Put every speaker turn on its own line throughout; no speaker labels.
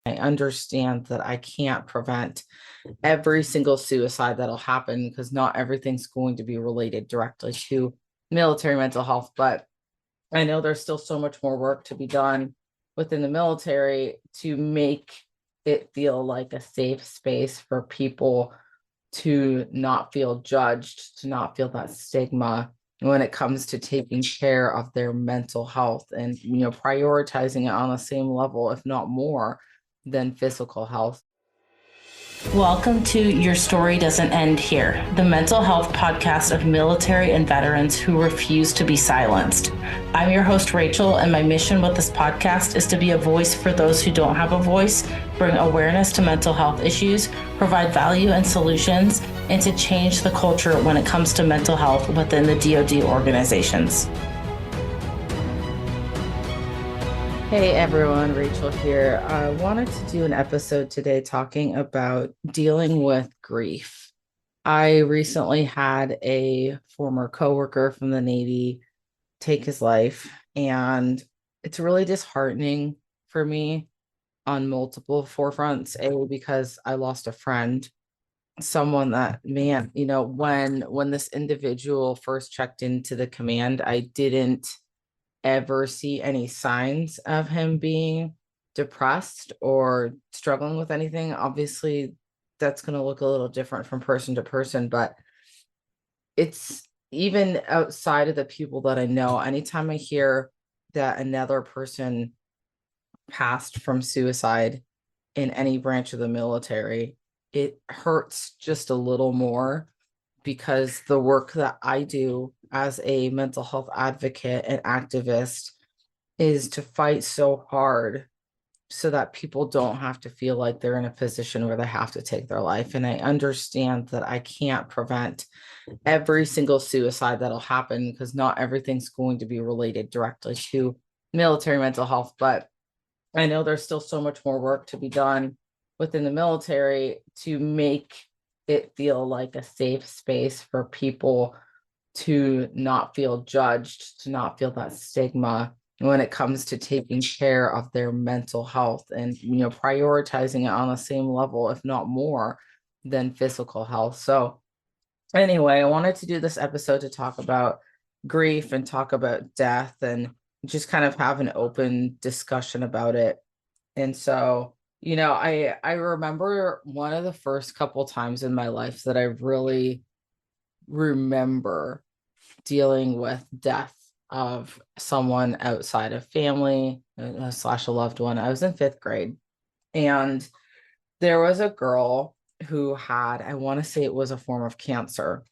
I understand that I can't prevent every single suicide that'll happen because not everything's going to be related directly to military mental health. But I know there's still so much more work to be done within the military to make it feel like a safe space for people to not feel judged, to not feel that stigma when it comes to taking care of their mental health and, prioritizing it on the same level, if not more, than physical health.
Welcome to Your Story Doesn't End Here, the mental health podcast of military and veterans who refuse to be silenced. I'm your host, Rachel, and my mission with this podcast is to be a voice for those who don't have a voice, bring awareness to mental health issues, provide value and solutions, and to change the culture when it comes to mental health within the DoD organizations.
Hey everyone, Rachel here. I wanted to do an episode today talking about dealing with grief. I recently had a former coworker from the Navy take his life, and it's really disheartening for me on multiple forefronts. Because I lost a friend, someone that, man, when this individual first checked into the command, I didn't ever see any signs of him being depressed or struggling with anything. Obviously, that's going to look a little different from person to person, but it's even outside of the people that I know. Anytime I hear that another person passed from suicide in any branch of the military, it hurts just a little more because the work that I do as a mental health advocate and activist is to fight so hard so that people don't have to feel like they're in a position where they have to take their life. And I understand that I can't prevent every single suicide that'll happen because not everything's going to be related directly to military mental health. But I know there's still so much more work to be done within the military to make it feel like a safe space for people to not feel judged, to not feel that stigma when it comes to taking care of their mental health and, prioritizing it on the same level, if not more, than physical health. So anyway, I wanted to do this episode to talk about grief and talk about death and just kind of have an open discussion about it. And so, I remember one of the first couple times in my life that I really remember dealing with death of someone outside of family slash a loved one. I was in fifth grade, and there was a girl who had, I want to say it was a form of cancer,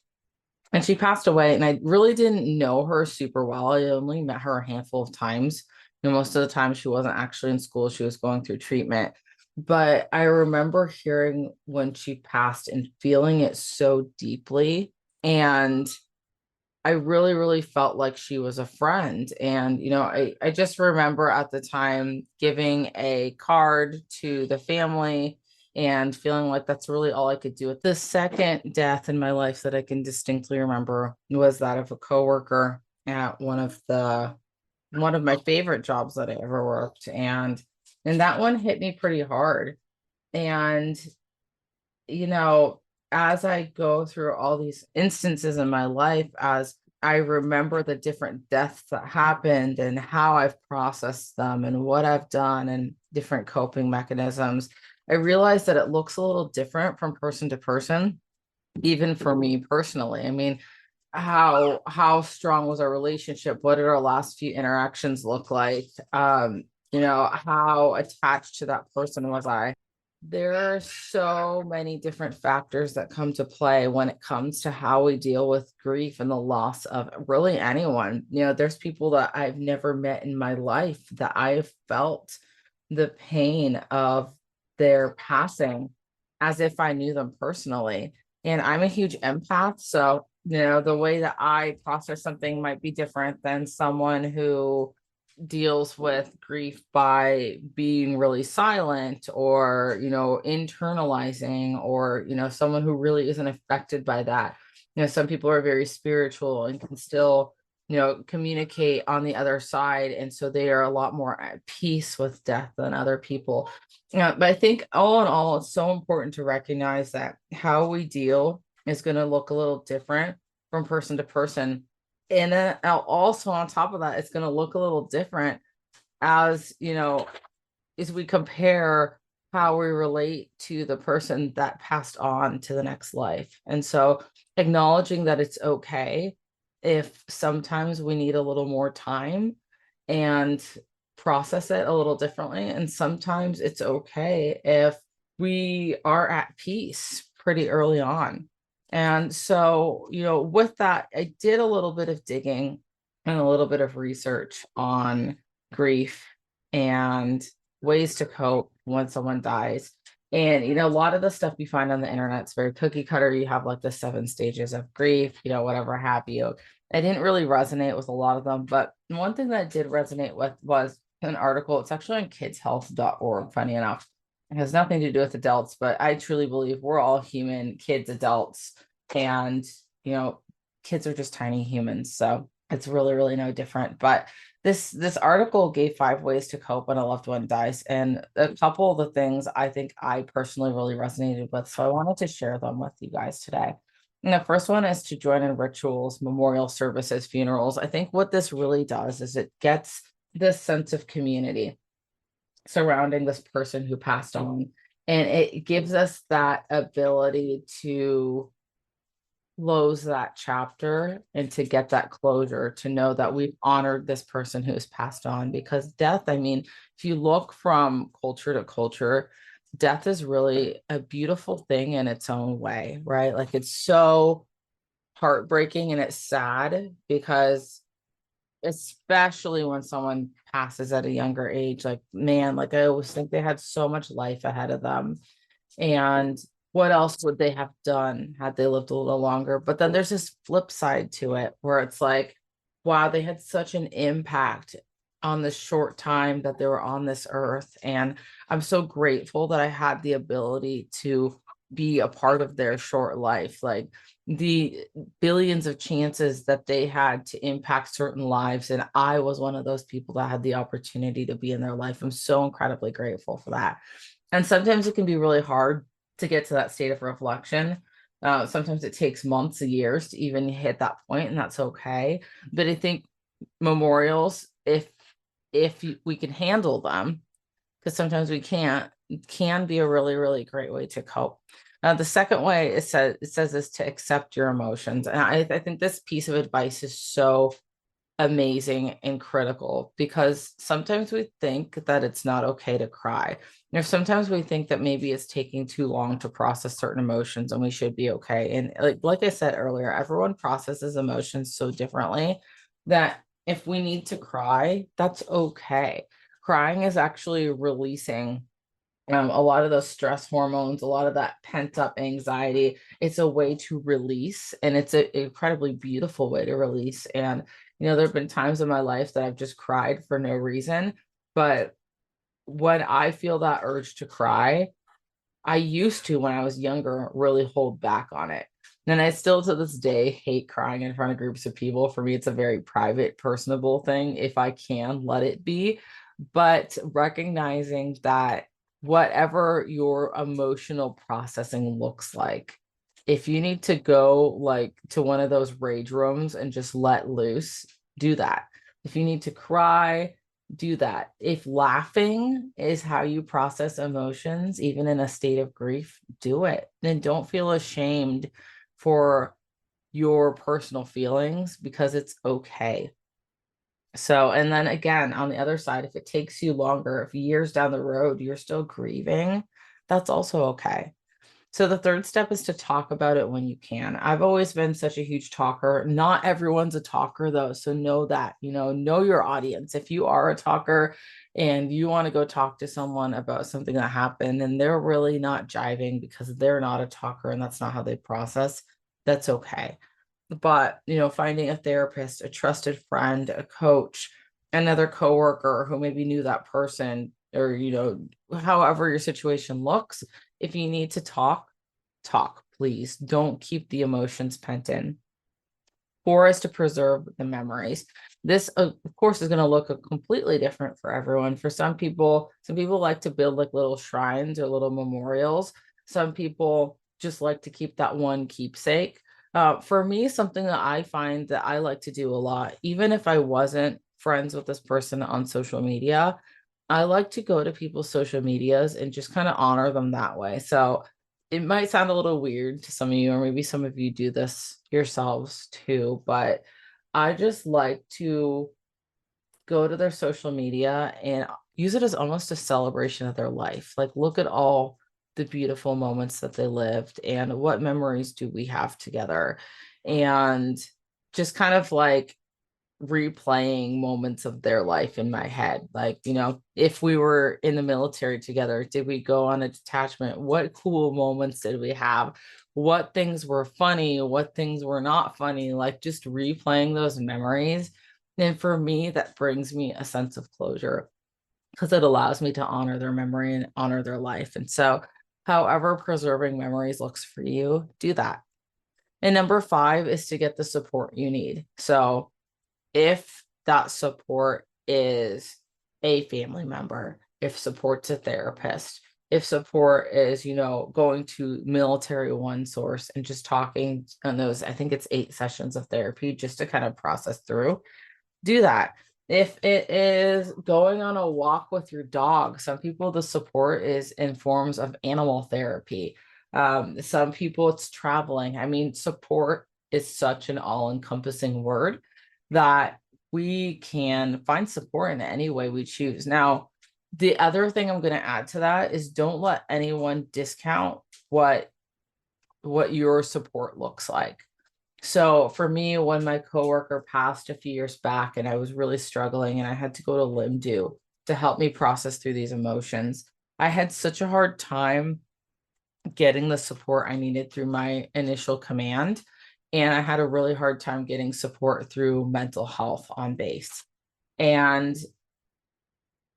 and she passed away. And I really didn't know her super well. I only met her a handful of times. Most of the time she wasn't actually in school. She was going through treatment. But I remember hearing when she passed and feeling it so deeply. And I really, really felt like she was a friend. And, I just remember at the time giving a card to the family and feeling like that's really all I could do. The second death in my life that I can distinctly remember was that of a coworker at one of my favorite jobs that I ever worked. And that one hit me pretty hard. And, you know, as I go through all these instances in my life, as I remember the different deaths that happened and how I've processed them and what I've done and different coping mechanisms, I realize that it looks a little different from person to person, even for me personally. I mean, how strong was our relationship? What did our last few interactions look like? How attached to that person was I? There are so many different factors that come to play when it comes to how we deal with grief and the loss of really anyone. There's people that I've never met in my life that I've felt the pain of their passing as if I knew them personally. And I'm a huge empath. So, the way that I process something might be different than someone who deals with grief by being really silent or, internalizing, or, someone who really isn't affected by that. Some people are very spiritual and can still, communicate on the other side. And so they are a lot more at peace with death than other people. Yeah, but I think all in all, it's so important to recognize that how we deal is going to look a little different from person to person. And then also on top of that, it's going to look a little different as, as we compare how we relate to the person that passed on to the next life. And so acknowledging that it's okay if sometimes we need a little more time and process it a little differently. And sometimes it's okay if we are at peace pretty early on. And so, with that, I did a little bit of digging and a little bit of research on grief and ways to cope when someone dies. And a lot of the stuff you find on the internet is very cookie cutter. You have like the 7 stages of grief, whatever have you. I didn't really resonate with a lot of them, but one thing that I did resonate with was an article. It's actually on kidshealth.org, funny enough. It has nothing to do with adults, but I truly believe we're all human, kids, adults, and kids are just tiny humans. So it's really, really no different. But this article gave 5 ways to cope when a loved one dies, and a couple of the things I think I personally really resonated with. So I wanted to share them with you guys today. And the first one is to join in rituals, memorial services, funerals. I think what this really does is it gets this sense of community surrounding this person who passed on. And it gives us that ability to close that chapter and to get that closure, to know that we've honored this person who's passed on. Because death, I mean, if you look from culture to culture, death is really a beautiful thing in its own way, right? Like it's so heartbreaking and it's sad because especially when someone passes at a younger age, like man, like I always think they had so much life ahead of them. And what else would they have done had they lived a little longer? But then there's this flip side to it where it's like, wow, they had such an impact on the short time that they were on this earth. And I'm so grateful that I had the ability to be a part of their short life. Like the billions of chances that they had to impact certain lives. And I was one of those people that had the opportunity to be in their life. I'm so incredibly grateful for that. And sometimes it can be really hard to get to that state of reflection. Sometimes it takes months or years to even hit that point, and that's okay. But I think memorials, if we can handle them, because sometimes we can't, can be a really, really great way to cope. The second way it says is to accept your emotions. And I think this piece of advice is so amazing and critical, because sometimes we think that it's not okay to cry. Sometimes we think that maybe it's taking too long to process certain emotions and we should be okay. And like I said earlier, everyone processes emotions so differently that if we need to cry, that's okay. Crying is actually releasing a lot of those stress hormones, a lot of that pent up anxiety. It's a way to release, and it's an incredibly beautiful way to release. And, there have been times in my life that I've just cried for no reason. But when I feel that urge to cry, I used to, when I was younger, really hold back on it. And I still to this day hate crying in front of groups of people. For me, it's a very private, personable thing. If I can, let it be. But recognizing that whatever your emotional processing looks like, if you need to go like to one of those rage rooms and just let loose, do that. If you need to cry, do that. If laughing is how you process emotions, even in a state of grief, do it. Then don't feel ashamed for your personal feelings, because it's okay. So, and then again, on the other side, if it takes you longer, if years down the road you're still grieving, that's also okay. So the third step is to talk about it when you can. I've always been such a huge talker. Not everyone's a talker though. So know that, know your audience. If you are a talker and you want to go talk to someone about something that happened and they're really not jiving because they're not a talker and that's not how they process, that's okay. But, finding a therapist, a trusted friend, a coach, another coworker who maybe knew that person, or, however your situation looks, if you need to talk, talk, please. Don't keep the emotions pent in. or is to preserve the memories. This, of course, is going to look completely different for everyone. For some people like to build like little shrines or little memorials. Some people just like to keep that one keepsake. For me, something that I find that I like to do a lot, even if I wasn't friends with this person on social media, I like to go to people's social medias and just kind of honor them that way. So it might sound a little weird to some of you, or maybe some of you do this yourselves too, but I just like to go to their social media and use it as almost a celebration of their life. Like, look at all the beautiful moments that they lived and what memories do we have together. And just kind of like replaying moments of their life in my head. Like, if we were in the military together, did we go on a detachment? What cool moments did we have? What things were funny? What things were not funny? Like, just replaying those memories. And for me, that brings me a sense of closure because it allows me to honor their memory and honor their life. And so, however preserving memories looks for you, do that. And number 5 is to get the support you need. So if that support is a family member, if support's a therapist, if support is, going to Military One Source and just talking on those, I think it's 8 sessions of therapy just to kind of process through, do that. If it is going on a walk with your dog, some people, the support is in forms of animal therapy. Some people it's traveling. I mean, support is such an all-encompassing word that we can find support in any way we choose. Now, the other thing I'm going to add to that is don't let anyone discount what your support looks like. So for me, when my coworker passed a few years back and I was really struggling and I had to go to LIMDU to help me process through these emotions, I had such a hard time getting the support I needed through my initial command. And I had a really hard time getting support through mental health on base. And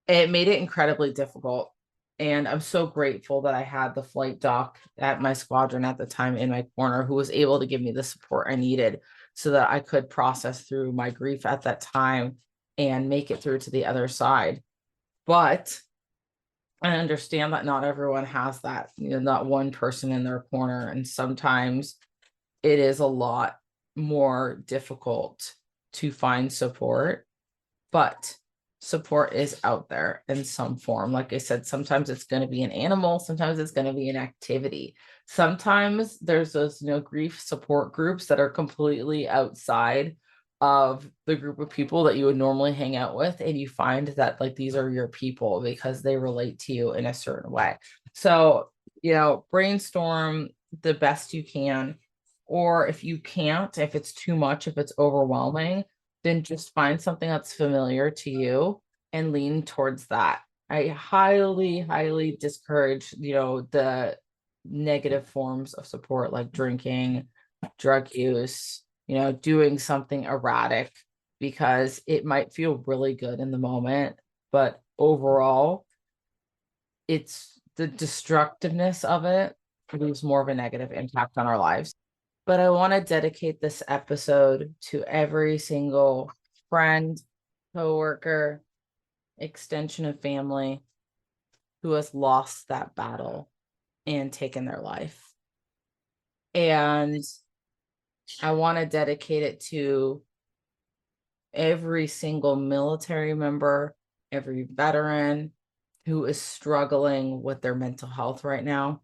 it made it incredibly difficult. And I'm so grateful that I had the flight doc at my squadron at the time in my corner who was able to give me the support I needed so that I could process through my grief at that time and make it through to the other side. But I understand that not everyone has that, not one person in their corner. And sometimes it is a lot more difficult to find support, but support is out there in some form. Like I said, sometimes it's going to be an animal, sometimes it's going to be an activity. Sometimes there's those, grief support groups that are completely outside of the group of people that you would normally hang out with. And you find that like these are your people because they relate to you in a certain way. So, brainstorm the best you can. Or if you can't, if it's too much, if it's overwhelming, then just find something that's familiar to you and lean towards that. I highly, highly discourage, the negative forms of support like drinking, drug use, doing something erratic because it might feel really good in the moment, but overall, it's the destructiveness of it leaves more of a negative impact on our lives. But I want to dedicate this episode to every single friend, coworker, extension of family who has lost that battle and taken their life. And I want to dedicate it to every single military member, every veteran who is struggling with their mental health right now.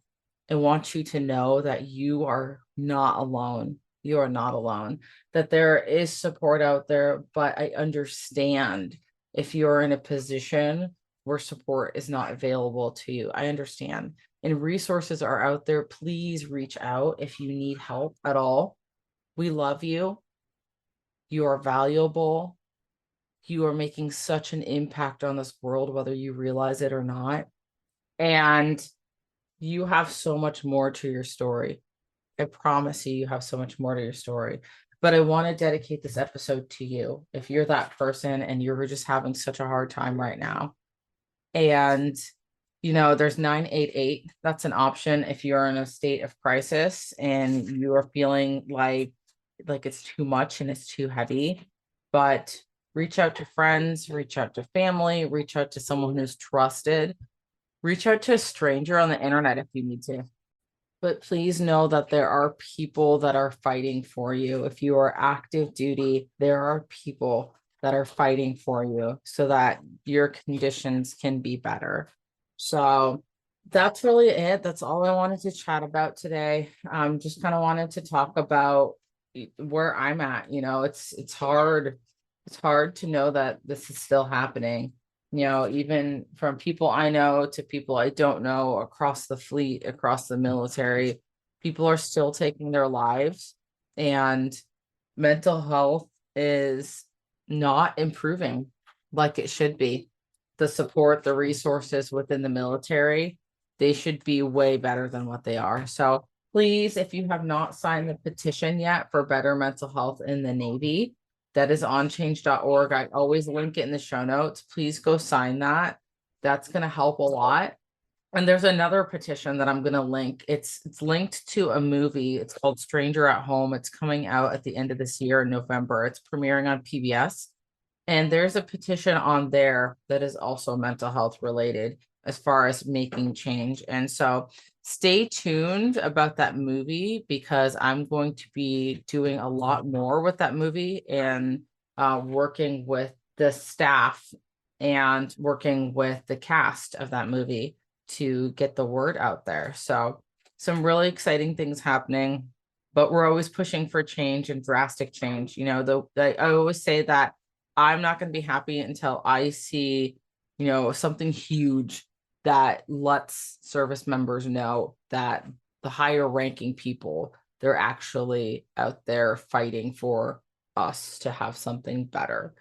I want you to know that you are not alone. You are not alone, that there is support out there, but I understand if you're in a position where support is not available to you. I understand. And resources are out there. Please reach out if you need help at all. We love you. You are valuable. You are making such an impact on this world, whether you realize it or not. And you have so much more to your story. I promise you, you have so much more to your story. But I want to dedicate this episode to you. If you're that person and you're just having such a hard time right now. And, there's 988. That's an option if you're in a state of crisis and you are feeling like like it's too much and it's too heavy. But reach out to friends, reach out to family, reach out to someone who's trusted, reach out to a stranger on the internet if you need to. But please know that there are people that are fighting for you. If you are active duty, there are people that are fighting for you so that your conditions can be better. So that's really it. That's all I wanted to chat about today. Just kind of wanted to talk about where I'm at. It's hard. It's hard to know that this is still happening. Even from people I know to people I don't know across the fleet, across the military, people are still taking their lives, and mental health is not improving like it should be. The support, the resources within the military, they should be way better than what they are. So please, if you have not signed the petition yet for better mental health in the Navy, that is on change.org. I always link it in the show notes. Please go sign that. That's going to help a lot. And there's another petition that I'm going to link. It's linked to a movie. It's called Stranger at Home. It's coming out at the end of this year in November. It's premiering on PBS. And there's a petition on there that is also mental health related as far as making change. And so stay tuned about that movie, because I'm going to be doing a lot more with that movie and working with the staff and working with the cast of that movie to get the word out there. So some really exciting things happening, but we're always pushing for change and drastic change. I always say that I'm not going to be happy until I see, something huge that lets service members know that the higher ranking people, they're actually out there fighting for us to have something better.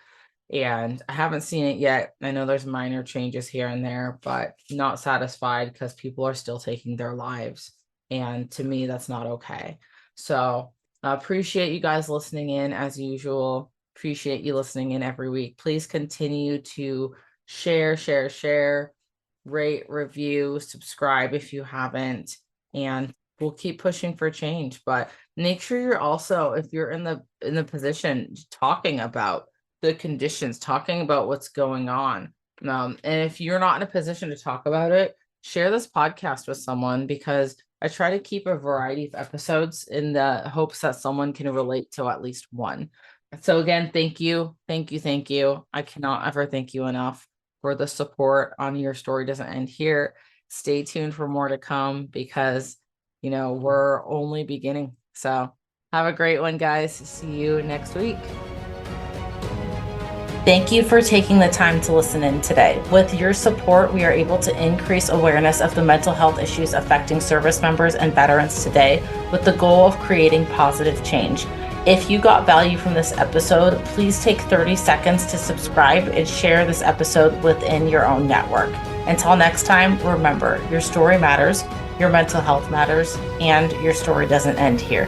And I haven't seen it yet. I know there's minor changes here and there, but not satisfied because people are still taking their lives. And to me, that's not okay. So I appreciate you guys listening in as usual. Appreciate you listening in every week. Please continue to share, rate, review, subscribe if you haven't, and we'll keep pushing for change. But make sure you're also, if you're in the position, talking about the conditions, talking about what's going on. And if you're not in a position to talk about it, share this podcast with someone, because I try to keep a variety of episodes in the hopes that someone can relate to at least one. So again, thank you. I cannot ever thank you enough for the support on Your Story Doesn't End Here. Stay tuned for more to come, because, we're only beginning. So have a great one, guys. See you next week.
Thank you for taking the time to listen in today. With your support, we are able to increase awareness of the mental health issues affecting service members and veterans today, with the goal of creating positive change. If you got value from this episode, please take 30 seconds to subscribe and share this episode within your own network. Until next time, remember, your story matters, your mental health matters, and your story doesn't end here.